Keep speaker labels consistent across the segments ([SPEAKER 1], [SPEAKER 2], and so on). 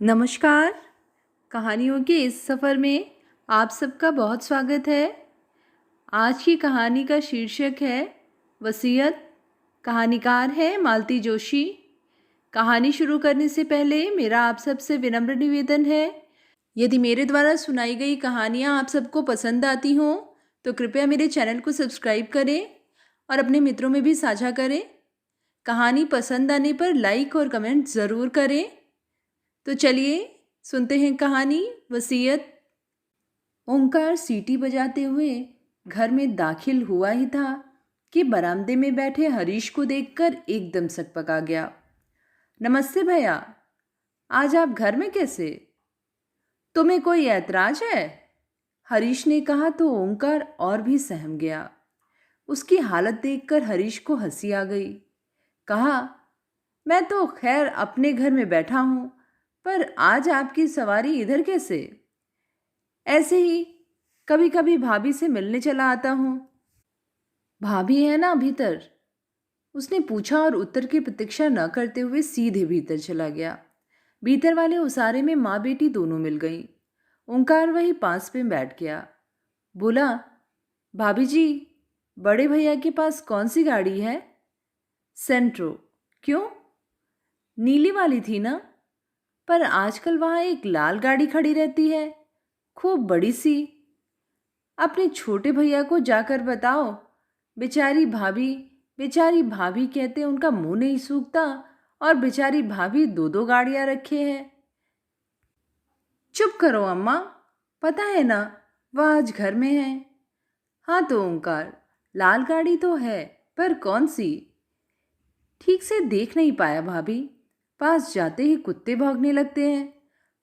[SPEAKER 1] नमस्कार। कहानियों के इस सफ़र में आप सबका बहुत स्वागत है। आज की कहानी का शीर्षक है वसीयत। कहानीकार है मालती जोशी। कहानी शुरू करने से पहले मेरा आप सबसे विनम्र निवेदन है, यदि मेरे द्वारा सुनाई गई कहानियाँ आप सबको पसंद आती हों तो कृपया मेरे चैनल को सब्सक्राइब करें और अपने मित्रों में भी साझा करें। कहानी पसंद आने पर लाइक और कमेंट ज़रूर करें। तो चलिए सुनते हैं कहानी वसीयत। ओंकार सीटी बजाते हुए घर में दाखिल हुआ ही था कि बरामदे में बैठे हरीश को देखकर एकदम सकपका गया। नमस्ते भैया, आज आप घर में कैसे? तुम्हें कोई ऐतराज है? हरीश ने कहा तो ओंकार और भी सहम गया। उसकी हालत देखकर हरीश को हंसी आ गई। कहा, मैं तो खैर अपने घर में बैठा हूं, पर आज आपकी सवारी इधर कैसे? ऐसे ही कभी कभी भाभी से मिलने चला आता हूं। भाभी है ना भीतर? उसने पूछा और उत्तर की प्रतीक्षा न करते हुए सीधे भीतर चला गया। भीतर वाले उसारे में माँ बेटी दोनों मिल गईं। ओंकार वही पास में बैठ गया। बोला, भाभी जी, बड़े भैया के पास कौन सी गाड़ी है? सेंट्रो। क्यों? नीली वाली थी ना? पर आजकल वहां एक लाल गाड़ी खड़ी रहती है, खूब बड़ी सी। अपने छोटे भैया को जाकर बताओ। बेचारी भाभी कहते उनका मुंह नहीं सूखता, और बेचारी भाभी दो दो गाड़ियां रखे हैं। चुप करो अम्मा, पता है ना वह आज घर में है। हाँ तो ओंकार, लाल गाड़ी तो है, पर कौन सी? ठीक से देख नहीं पाया भाभी, पास जाते ही कुत्ते भौंकने लगते हैं।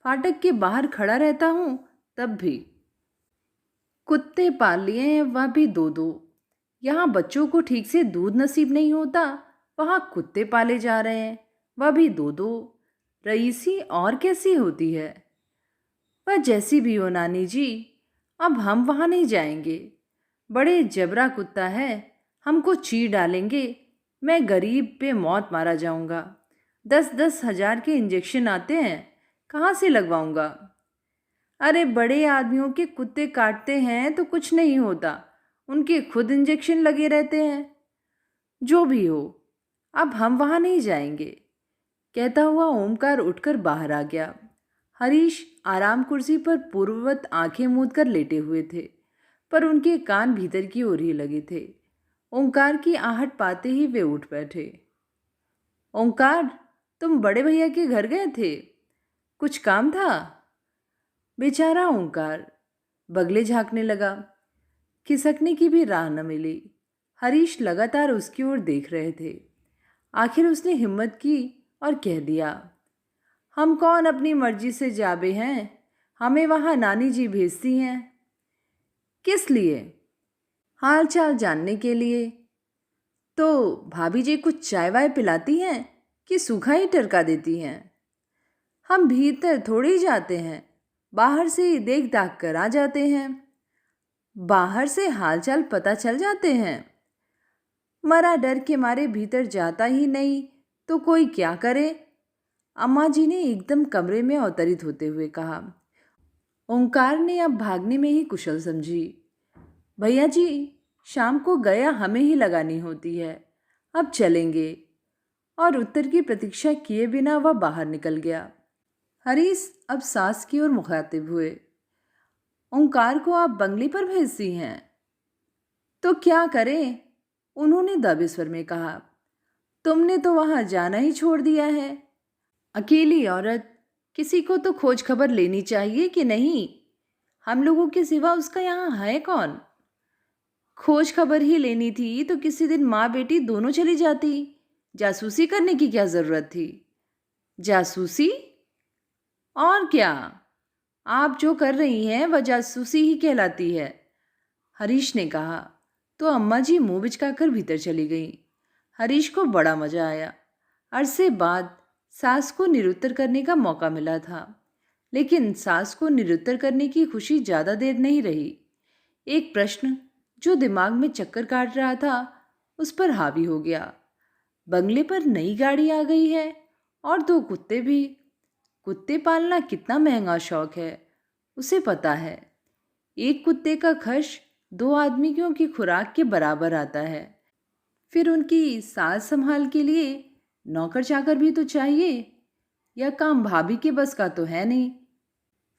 [SPEAKER 1] फाटक के बाहर खड़ा रहता हूं तब भी। कुत्ते पाल लिए हैं, वह भी दो दो। यहाँ बच्चों को ठीक से दूध नसीब नहीं होता, वहाँ कुत्ते पाले जा रहे हैं, वह भी दो दो। रईसी और कैसी होती है? वह जैसी भी हो नानी जी, अब हम वहाँ नहीं जाएंगे। बड़े जबरा कुत्ता है, हमको चीर डालेंगे। मैं गरीब पे मौत मारा जाऊंगा। 10-10 हजार के इंजेक्शन आते हैं, कहाँ से लगवाऊंगा? अरे बड़े आदमियों के कुत्ते काटते हैं तो कुछ नहीं होता, उनके खुद इंजेक्शन लगे रहते हैं। जो भी हो, अब हम वहां नहीं जाएंगे। कहता हुआ ओमकार उठकर बाहर आ गया। हरीश आराम कुर्सी पर पूर्ववत आंखें मूंद कर लेटे हुए थे, पर उनके कान भीतर की ओर ही लगे थे। ओंकार की आहट पाते ही वे उठ बैठे। ओंकार, तुम बड़े भैया के घर गए थे? कुछ काम था? बेचारा ओंकार बगले झांकने लगा। खिसकने की भी राह न मिली। हरीश लगातार उसकी ओर देख रहे थे। आखिर उसने हिम्मत की और कह दिया, हम कौन अपनी मर्जी से जाबे हैं, हमें वहां नानी जी भेजती हैं। किस लिए? हाल चाल जानने के लिए। तो भाभी जी कुछ चाय वाय पिलाती हैं कि सूखा ही टरका देती हैं? हम भीतर थोड़ी ही जाते हैं, बाहर से ही देख दाख कर आ जाते हैं। बाहर से हालचाल पता चल जाते हैं? मरा डर के मारे भीतर जाता ही नहीं तो कोई क्या करे? अम्मा जी ने एकदम कमरे में अवतरित होते हुए कहा। ओंकार ने अब भागने में ही कुशल समझी। भैया जी, शाम को गया हमें ही लगानी होती है, अब चलेंगे। और उत्तर की प्रतीक्षा किए बिना वह बाहर निकल गया। हरीश अब सास की ओर मुखातिब हुए। ओंकार को आप बंगले पर भेजती हैं? तो क्या करें, उन्होंने दबे स्वर में कहा। तुमने तो वहां जाना ही छोड़ दिया है। अकेली औरत, किसी को तो खोज खबर लेनी चाहिए कि नहीं? हम लोगों के सिवा उसका यहाँ है कौन? खोज खबर ही लेनी थी तो किसी दिन माँ बेटी दोनों चली जाती। जासूसी करने की क्या जरूरत थी? जासूसी? और क्या, आप जो कर रही हैं वह जासूसी ही कहलाती है, हरीश ने कहा। तो अम्मा जी मुंह बिचकाकर भीतर चली गई। हरीश को बड़ा मजा आया। अरसे बाद सास को निरुत्तर करने का मौका मिला था, लेकिन सास को निरुत्तर करने की खुशी ज्यादा देर नहीं रही। एक प्रश्न जो दिमाग में चक्कर काट रहा था उस पर हावी हो गया। बंगले पर नई गाड़ी आ गई है और दो कुत्ते भी। कुत्ते पालना कितना महंगा शौक है, उसे पता है। एक कुत्ते का खर्च 2 आदमियों की खुराक के बराबर आता है। फिर उनकी साज संभाल के लिए नौकर चाकर भी तो चाहिए। यह काम भाभी के बस का तो है नहीं।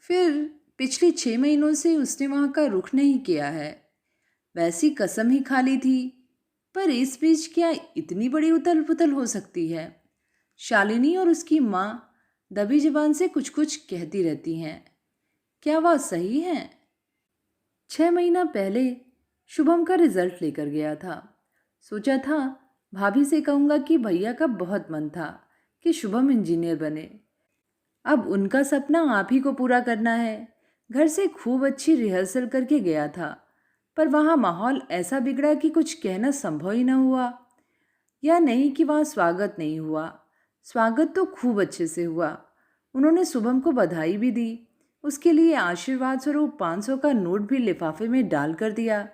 [SPEAKER 1] फिर पिछले 6 महीनों से उसने वहां का रुख नहीं किया है। वैसी कसम ही खा ली थी। पर इस बीच क्या इतनी बड़ी उथल पुथल हो सकती है? शालिनी और उसकी माँ दबी जबान से कुछ कुछ कहती रहती हैं। क्या वह सही है? 6 महीना पहले शुभम का रिजल्ट लेकर गया था। सोचा था भाभी से कहूंगा कि भैया का बहुत मन था कि शुभम इंजीनियर बने। अब उनका सपना आप ही को पूरा करना है। घर से खूब अच्छी रिहर्सल करके गया था, पर वहाँ माहौल ऐसा बिगड़ा कि कुछ कहना संभव ही न हुआ। या नहीं कि वहाँ स्वागत नहीं हुआ, स्वागत तो खूब अच्छे से हुआ। उन्होंने शुभम को बधाई भी दी, उसके लिए आशीर्वाद स्वरूप 500 का नोट भी लिफाफे में डाल कर दिया।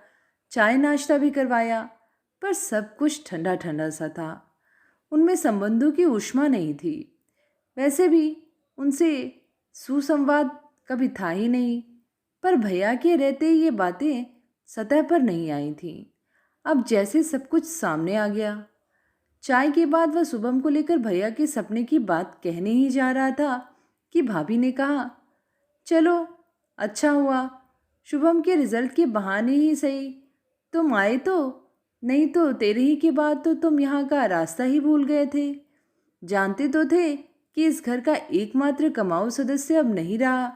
[SPEAKER 1] चाय नाश्ता भी करवाया, पर सब कुछ ठंडा ठंडा सा था। उनमें संबंधों की ऊष्मा नहीं थी। वैसे भी उनसे सुसंवाद कभी था ही नहीं। पर भैया के रहते ये बातें सतह पर नहीं आई थीं। अब जैसे सब कुछ सामने आ गया। चाय के बाद वह शुभम को लेकर भैया के सपने की बात कहने ही जा रहा था कि भाभी ने कहा, चलो अच्छा हुआ, शुभम के रिजल्ट के बहाने ही सही तुम आए तो, नहीं तो तेरे ही के बाद तो तुम यहाँ का रास्ता ही भूल गए थे। जानते तो थे कि इस घर का एकमात्र कमाऊ सदस्य अब नहीं रहा।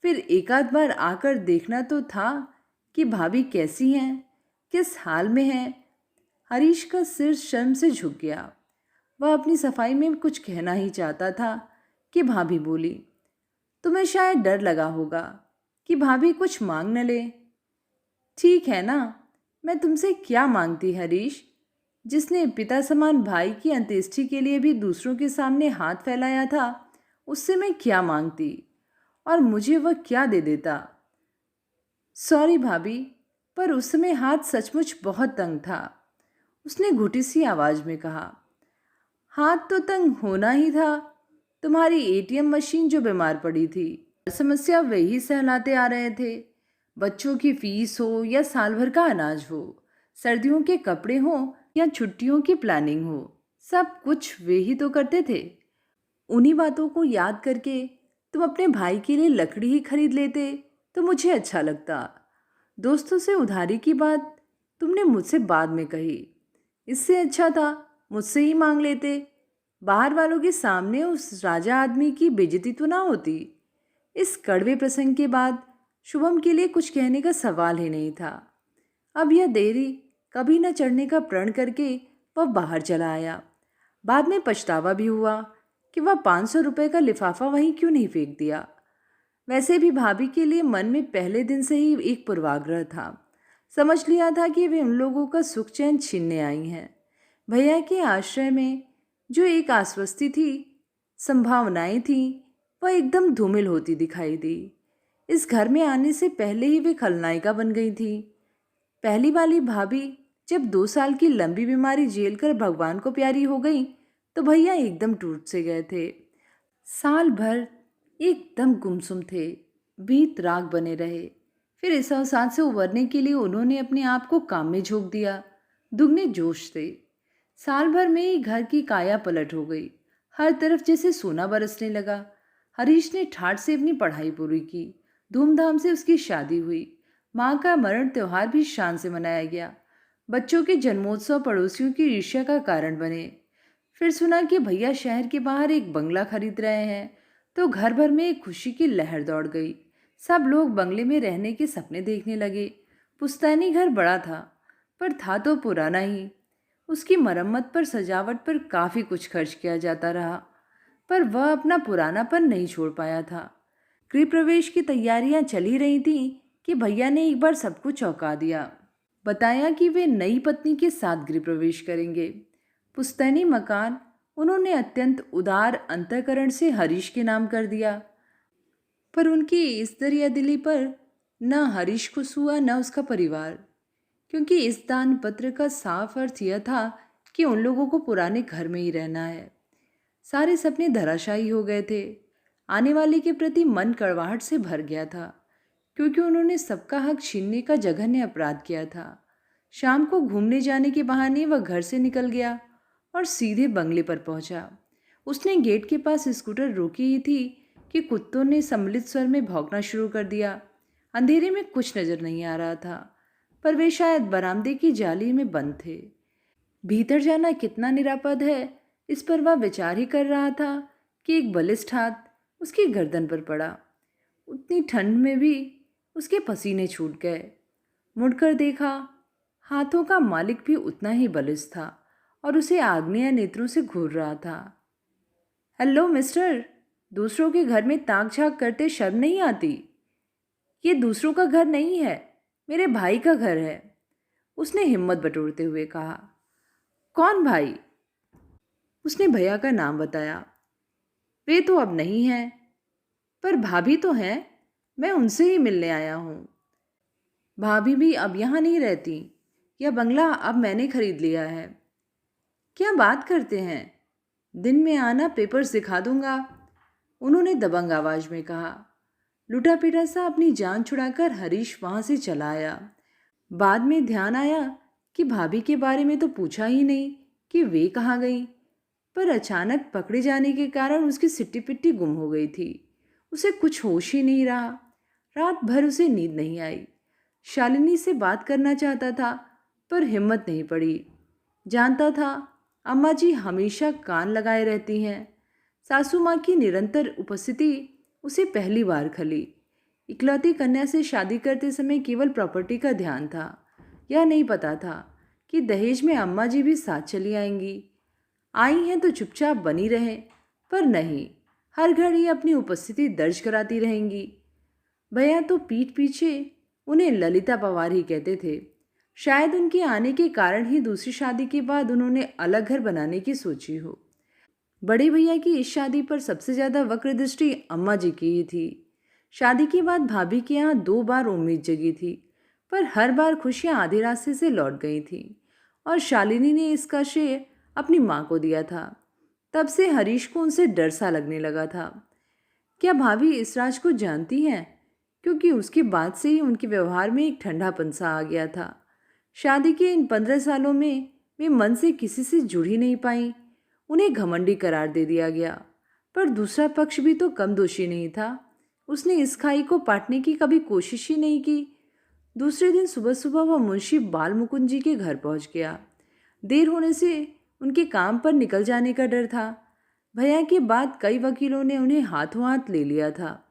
[SPEAKER 1] फिर एक आध बार आकर देखना तो था कि भाभी कैसी हैं, किस हाल में हैं। हरीश का सिर शर्म से झुक गया। वह अपनी सफाई में कुछ कहना ही चाहता था कि भाभी बोली, तुम्हें शायद डर लगा होगा कि भाभी कुछ मांग न ले। ठीक है ना, मैं तुमसे क्या मांगती हरीश, जिसने पिता समान भाई की अंत्येष्टि के लिए भी दूसरों के सामने हाथ फैलाया था, उससे मैं क्या मांगती और मुझे वह क्या दे देता। सॉरी भाभी, पर उस समय हाथ सचमुच बहुत तंग था, उसने घुटी सी आवाज में कहा। हाथ तो तंग होना ही था, तुम्हारी एटीएम मशीन जो बीमार पड़ी थी, समस्या वही सहलाते आ रहे थे। बच्चों की फीस हो या साल भर का अनाज हो, सर्दियों के कपड़े हो या छुट्टियों की प्लानिंग हो, सब कुछ वे ही तो करते थे। उन्हीं बातों को याद करके तुम अपने भाई के लिए लकड़ी ही खरीद लेते तो मुझे अच्छा लगता। दोस्तों से उधारी की बात तुमने मुझसे बाद में कही, इससे अच्छा था मुझसे ही मांग लेते। बाहर वालों के सामने उस राजा आदमी की बेइज्जती तो ना होती। इस कड़वे प्रसंग के बाद शुभम के लिए कुछ कहने का सवाल ही नहीं था। अब यह देरी कभी न चढ़ने का प्रण करके वह बाहर चला आया। बाद में पछतावा भी हुआ कि वह 500 रुपये का लिफाफा वहीं क्यों नहीं फेंक दिया। वैसे भी भाभी के लिए मन में पहले दिन से ही एक पूर्वाग्रह था। समझ लिया था कि वे उन लोगों का सुख चैन छीनने आई हैं। भैया के आश्रय में जो एक आश्वस्ति थी, संभावनाएं थीं, वह एकदम धूमिल होती दिखाई दी। इस घर में आने से पहले ही वे खलनायिका बन गई थी। पहली वाली भाभी जब 2 साल की लंबी बीमारी झेल कर भगवान को प्यारी हो गई तो भैया एकदम टूट से गए थे। साल भर एकदम गुमसुम थे, भीत राग बने रहे। फिर इस अवसाद से उबरने के लिए उन्होंने अपने आप को काम में झोंक दिया। दुगने जोश से साल भर में ही घर की काया पलट हो गई। हर तरफ जैसे सोना बरसने लगा। हरीश ने ठाठ से अपनी पढ़ाई पूरी की। धूमधाम से उसकी शादी हुई। माँ का मरण त्योहार भी शान से मनाया गया। बच्चों के जन्मोत्सव पड़ोसियों की ईर्ष्या का कारण बने। फिर सुना कि भैया शहर के बाहर एक बंगला खरीद रहे हैं, तो घर भर में एक खुशी की लहर दौड़ गई। सब लोग बंगले में रहने के सपने देखने लगे। पुश्तैनी घर बड़ा था, पर था तो पुराना ही। उसकी मरम्मत पर, सजावट पर काफ़ी कुछ खर्च किया जाता रहा, पर वह अपना पुरानापन नहीं छोड़ पाया था। गृह प्रवेश की तैयारियां चली रही थीं कि भैया ने एक बार सब कुछ चौंका दिया। बताया कि वे नई पत्नी के साथ गृह प्रवेश करेंगे। पुश्तैनी मकान उन्होंने अत्यंत उदार अंतःकरण से हरीश के नाम कर दिया। पर उनकी इस दरियादिली पर न हरीश खुश हुआ न उसका परिवार, क्योंकि इस दान पत्र का साफ अर्थ यह था कि उन लोगों को पुराने घर में ही रहना है। सारे सपने धराशायी हो गए थे। आने वाले के प्रति मन कड़वाहट से भर गया था, क्योंकि उन्होंने सबका हक छीनने का जघन्य अपराध किया था। शाम को घूमने जाने के बहाने वह घर से निकल गया और सीधे बंगले पर पहुंचा। उसने गेट के पास स्कूटर रोकी ही थी कि कुत्तों ने सम्मिलित स्वर में भौंकना शुरू कर दिया। अंधेरे में कुछ नजर नहीं आ रहा था, पर वे शायद बरामदे की जाली में बंद थे। भीतर जाना कितना निरापद है, इस पर वह विचार ही कर रहा था कि एक बलिष्ठ हाथ उसकी गर्दन पर पड़ा। उतनी ठंड में भी उसके पसीने छूट गए। मुड़कर देखा, हाथों का मालिक भी उतना ही बलिष्ठ था और उसे आग्नेय नेत्रों से घूर रहा था। हेलो मिस्टर, दूसरों के घर में ताक झांक करते शर्म नहीं आती? ये दूसरों का घर नहीं है, मेरे भाई का घर है, उसने हिम्मत बटोरते हुए कहा। कौन भाई? उसने भैया का नाम बताया। वे तो अब नहीं हैं, पर भाभी तो हैं, मैं उनसे ही मिलने आया हूँ। भाभी भी अब यहाँ नहीं रहती, यह बंगला अब मैंने खरीद लिया है। क्या बात करते हैं? दिन में आना, पेपर्स दिखा दूंगा, उन्होंने दबंग आवाज में कहा। लुटा पिटा सा अपनी जान छुड़ाकर हरीश वहां से चला आया। बाद में ध्यान आया कि भाभी के बारे में तो पूछा ही नहीं कि वे कहाँ गई, पर अचानक पकड़े जाने के कारण उसकी सिट्टी पिट्टी गुम हो गई थी। उसे कुछ होश ही नहीं रहा। रात भर उसे नींद नहीं आई। शालिनी से बात करना चाहता था, पर हिम्मत नहीं पड़ी। जानता था अम्मा जी हमेशा कान लगाए रहती हैं। सासू माँ की निरंतर उपस्थिति उसे पहली बार खली। इकलौती कन्या से शादी करते समय केवल प्रॉपर्टी का ध्यान था। यह नहीं पता था कि दहेज में अम्मा जी भी साथ चली आएंगी। आई हैं तो चुपचाप बनी रहें, पर नहीं, हर घड़ी अपनी उपस्थिति दर्ज कराती रहेंगी। भैया तो पीठ पीछे उन्हें ललिता पवार ही कहते थे। शायद उनके आने के कारण ही दूसरी शादी के बाद उन्होंने अलग घर बनाने की सोची हो। बड़े भैया की इस शादी पर सबसे ज़्यादा वक्र दृष्टि अम्मा जी की ही थी। शादी के बाद भाभी के यहाँ 2 बार उम्मीद जगी थी, पर हर बार खुशियाँ आधे रास्ते से लौट गई थीं और शालिनी ने इसका श्रेय अपनी माँ को दिया था। तब से हरीश को उनसे डर सा लगने लगा था। क्या भाभी इस राज को जानती हैं? क्योंकि उसके बाद से ही उनके व्यवहार में एक ठंडापन सा आ गया था। शादी के इन 15 सालों में वे मन से किसी से जुड़ ही नहीं पाई। उन्हें घमंडी करार दे दिया गया, पर दूसरा पक्ष भी तो कम दोषी नहीं था। उसने इस खाई को पाटने की कभी कोशिश ही नहीं की। दूसरे दिन सुबह सुबह वह मुंशी बाल मुकुंद जी के घर पहुंच गया। देर होने से उनके काम पर निकल जाने का डर था। भैया के बाद कई वकीलों ने उन्हें हाथों हाथ ले लिया था।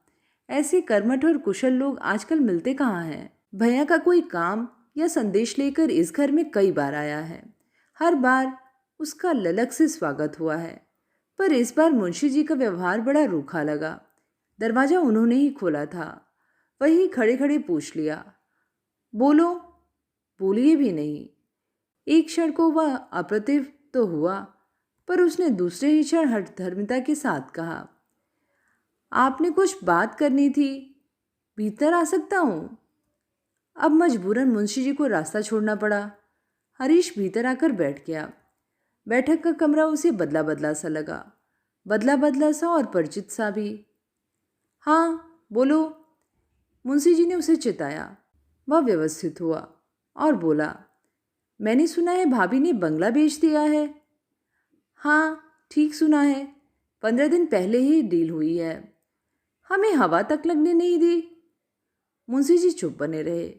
[SPEAKER 1] ऐसे कर्मठ और कुशल लोग आजकल मिलते कहाँ हैं। भैया का कोई काम या संदेश लेकर इस घर में कई बार आया है। हर बार उसका ललक से स्वागत हुआ है, पर इस बार मुंशी जी का व्यवहार बड़ा रूखा लगा। दरवाजा उन्होंने ही खोला था। वही खड़े खड़े पूछ लिया, बोलो? बोलिए भी नहीं। एक क्षण को वह अप्रतिभ तो हुआ, पर उसने दूसरे ही क्षण हठधर्मिता के साथ कहा, आपने कुछ बात करनी थी, भीतर आ सकता हूँ? अब मजबूरन मुंशी जी को रास्ता छोड़ना पड़ा। हरीश भीतर आकर बैठ गया। बैठक का कमरा उसे बदला बदला सा लगा, बदला बदला सा और परिचित सा भी। हाँ बोलो, मुंशी जी ने उसे चिताया। वह व्यवस्थित हुआ और बोला, मैंने सुना है भाभी ने बंगला बेच दिया है। हाँ ठीक सुना है, 15 दिन पहले ही डील हुई है। हमें हवा तक लगने नहीं दी। मुंशी जी चुप बने रहे।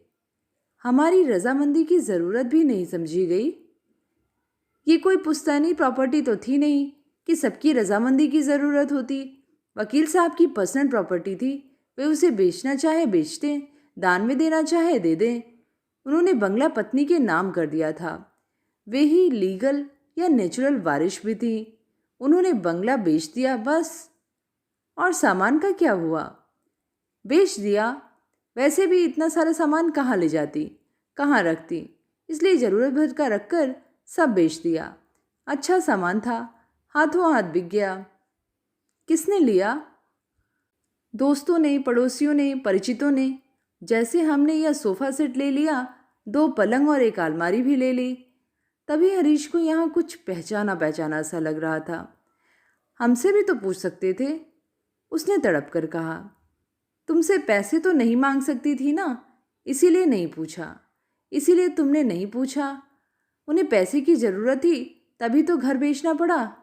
[SPEAKER 1] हमारी रजामंदी की ज़रूरत भी नहीं समझी गई। ये कोई पुश्तैनी प्रॉपर्टी तो थी नहीं कि सबकी रजामंदी की ज़रूरत होती। वकील साहब की पर्सनल प्रॉपर्टी थी, वे उसे बेचना चाहे बेच दें, दान में देना चाहे दे दें। उन्होंने बंगला पत्नी के नाम कर दिया था। वे ही लीगल या नेचुरल वारिश भी थी। उन्होंने बंगला बेच दिया बस। और सामान का क्या हुआ? बेच दिया। वैसे भी इतना सारा सामान कहाँ ले जाती, कहाँ रखती, इसलिए ज़रूरत भर का रखकर सब बेच दिया। अच्छा सामान था, हाथों हाथ बिक गया। किसने लिया? दोस्तों ने, पड़ोसियों ने, परिचितों ने। जैसे हमने यह सोफ़ा सेट ले लिया, 2 पलंग और एक अलमारी भी ले ली। तभी हरीश को यहाँ कुछ पहचाना पहचाना सा लग रहा था। हमसे भी तो पूछ सकते थे। उसने तड़प कर कहा। तुमसे पैसे तो नहीं मांग सकती थी ना, इसीलिए नहीं पूछा। इसीलिए तुमने नहीं पूछा। उन्हें पैसे की ज़रूरत थी, तभी तो घर बेचना पड़ा।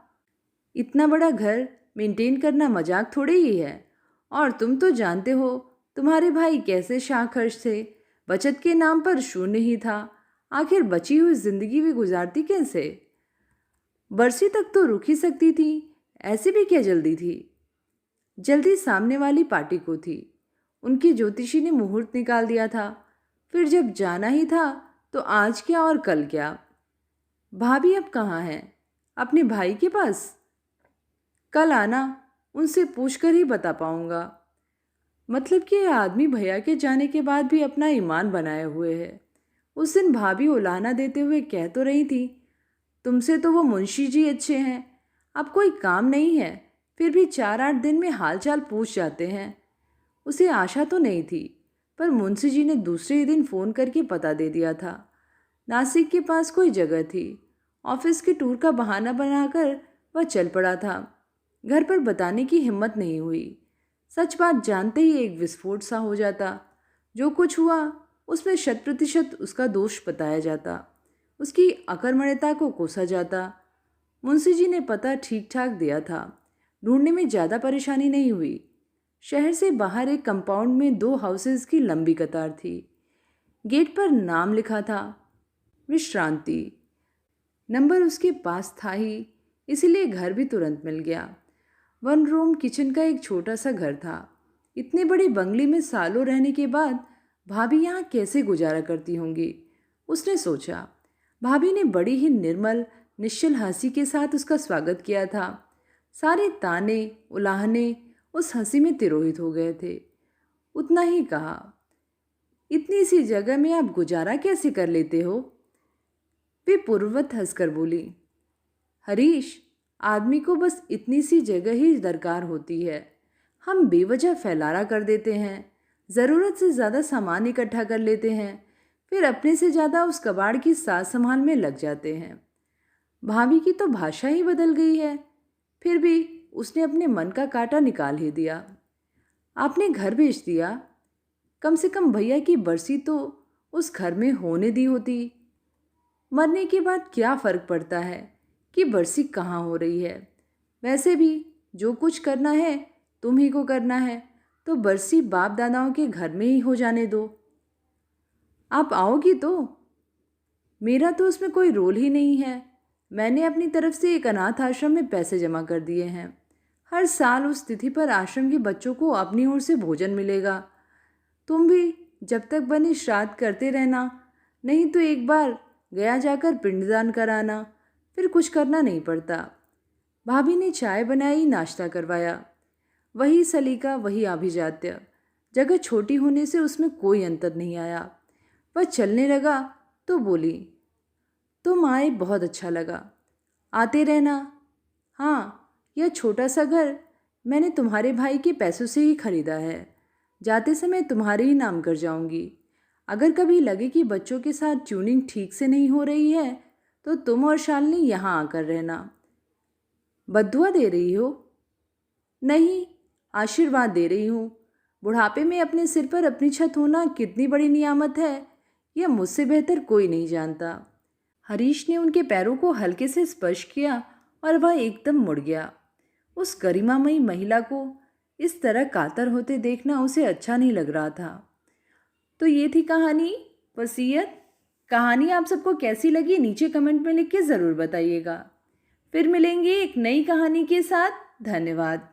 [SPEAKER 1] इतना बड़ा घर मेंटेन करना मजाक थोड़ी ही है। और तुम तो जानते हो तुम्हारे भाई कैसे शाखर्ष थे। बचत के नाम पर शून्य ही था। आखिर बची हुई जिंदगी भी गुजारती कैसे? बरसी तक तो रुक ही सकती थी, ऐसी भी क्या जल्दी थी? जल्दी सामने वाली पार्टी को थी। उनकी ज्योतिषी ने मुहूर्त निकाल दिया था। फिर जब जाना ही था तो आज क्या और कल क्या। भाभी अब कहाँ हैं? अपने भाई के पास? कल आना, उनसे पूछकर ही बता पाऊंगा। मतलब कि यह आदमी भैया के जाने के बाद भी अपना ईमान बनाए हुए है। उस दिन भाभी उलाहना देते हुए कह तो रही थी, तुमसे तो वो मुंशी जी अच्छे हैं, अब कोई काम नहीं है, फिर भी 4-8 दिन में हालचाल पूछ जाते हैं। उसे आशा तो नहीं थी, पर मुंशी जी ने दूसरे ही दिन फ़ोन करके पता दे दिया था। नासिक के पास कोई जगह थी। ऑफिस के टूर का बहाना बनाकर वह चल पड़ा था। घर पर बताने की हिम्मत नहीं हुई। सच बात जानते ही एक विस्फोट सा हो जाता। जो कुछ हुआ उसमें 100% उसका दोष बताया जाता। उसकी अकर्मण्यता को कोसा जाता। मुंशी जी ने पता ठीक ठाक दिया था। ढूंढने में ज़्यादा परेशानी नहीं हुई। शहर से बाहर एक कंपाउंड में 2 हाउसेस की लंबी कतार थी। गेट पर नाम लिखा था, विश्रांति। नंबर उसके पास था ही, इसीलिए घर भी तुरंत मिल गया। 1 रूम किचन का एक छोटा सा घर था। इतने बड़े बंगले में सालों रहने के बाद भाभी यहाँ कैसे गुजारा करती होंगी, उसने सोचा। भाभी ने बड़ी ही निर्मल निश्चल हंसी के साथ उसका स्वागत किया था। सारे ताने उलाहने उस हंसी में तिरोहित हो गए थे। उतना ही कहा, इतनी सी जगह में आप गुजारा कैसे कर लेते हो? वे पूर्ववत हंसकर बोली, हरीश, आदमी को बस इतनी सी जगह ही दरकार होती है। हम बेवजह फैलारा कर देते हैं, ज़रूरत से ज़्यादा सामान इकट्ठा कर लेते हैं, फिर अपने से ज़्यादा उस कबाड़ की साज संभाल में लग जाते हैं। भाभी की तो भाषा ही बदल गई है। फिर भी उसने अपने मन का कांटा निकाल ही दिया। आपने घर बेच दिया? कम से कम भैया की बरसी तो उस घर में होने दी होती। मरने के बाद क्या फ़र्क पड़ता है कि बरसी कहाँ हो रही है? वैसे भी जो कुछ करना है तुम ही को करना है, तो बरसी बाप दादाओं के घर में ही हो जाने दो। आप आओगी तो? मेरा तो उसमें कोई रोल ही नहीं है। मैंने अपनी तरफ से एक अनाथ आश्रम में पैसे जमा कर दिए हैं। हर साल उस तिथि पर आश्रम के बच्चों को अपनी ओर से भोजन मिलेगा। तुम भी जब तक बने श्राद्ध करते रहना, नहीं तो एक बार गया जाकर पिंडदान कराना, फिर कुछ करना नहीं पड़ता। भाभी ने चाय बनाई, नाश्ता करवाया। वही सलीका, वही आभिजात्य। जगह छोटी होने से उसमें कोई अंतर नहीं आया। वह चलने लगा तो बोली, तुम आए बहुत अच्छा लगा, आते रहना। हाँ, यह छोटा सा घर मैंने तुम्हारे भाई के पैसों से ही खरीदा है। जाते समय तुम्हारे ही नाम कर जाऊंगी। अगर कभी लगे कि बच्चों के साथ ट्यूनिंग ठीक से नहीं हो रही है तो तुम और शालिनी यहाँ आकर रहना। बद्दुआ दे रही हो? नहीं, आशीर्वाद दे रही हूँ। बुढ़ापे में अपने सिर पर अपनी छत होना कितनी बड़ी नियामत है, यह मुझसे बेहतर कोई नहीं जानता। हरीश ने उनके पैरों को हल्के से स्पर्श किया और वह एकदम मुड़ गया। उस गरिमामयी महिला को इस तरह कातर होते देखना उसे अच्छा नहीं लग रहा था। तो ये थी कहानी वसीयत। कहानी आप सबको कैसी लगी नीचे कमेंट में लिख के ज़रूर बताइएगा। फिर मिलेंगे एक नई कहानी के साथ। धन्यवाद।